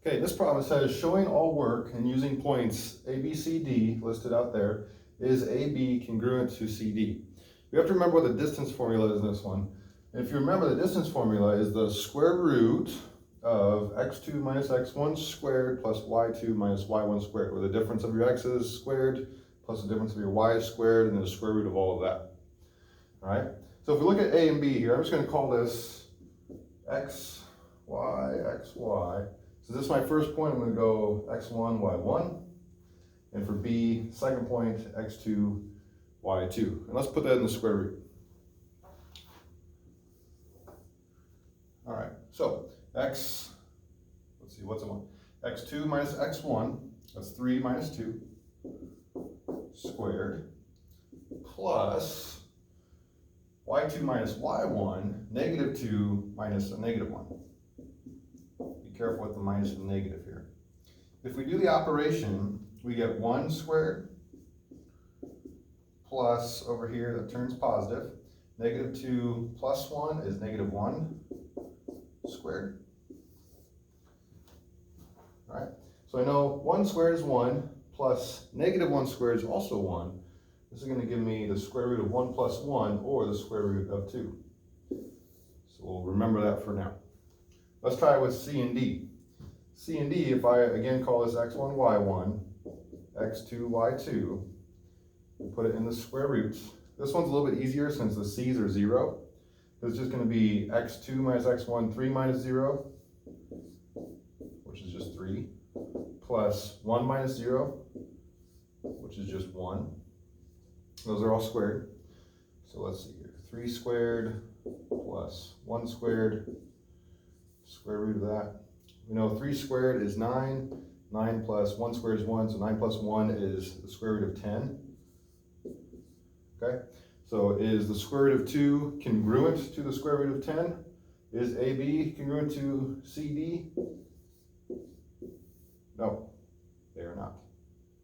Okay, this problem says showing all work and using points A, B, C, D listed out there, is AB congruent to CD? You have to remember what the distance formula is in this one. And if you remember, the distance formula is the square root of x2 minus x1 squared plus y2 minus y1 squared, where the difference of your x's squared plus the difference of your y squared and then the square root of all of that. All right, so if we look at A and B here, I'm just going to call this x, y, x, y. So this is my first point. I'm going to go x1, y1. And for B, second point, x2, y2. And let's put that in the square root. All right, so x, let's see, what's it one? x2 minus x1, that's 3 minus 2 squared, plus y2 minus y1, negative 2 minus a negative 1. Be careful with the minus and negative here. If we do the operation, we get 1 squared plus over here, that turns positive. Negative 2 plus 1 is negative 1 squared. All right, so I know 1 squared is 1 plus negative 1 squared is also 1. This is going to give me the square root of 1 plus 1 or the square root of 2. So we'll remember that for now. Let's try it with C and D. C and D, if I again call this x1, y1, x2, y2, and put it in the square roots. This one's a little bit easier since the c's are 0. It's just going to be x2 minus x1, 3 minus 0, which is just 3, plus 1 minus 0, which is just 1. Those are all squared. So let's see here. 3 squared plus 1 squared, square root of that. We know 3 squared is 9. 9 plus 1 squared is 1, so 9 plus 1 is the square root of 10. Okay, so is the square root of 2 congruent to the square root of 10? Is AB congruent to CD? No, they are not.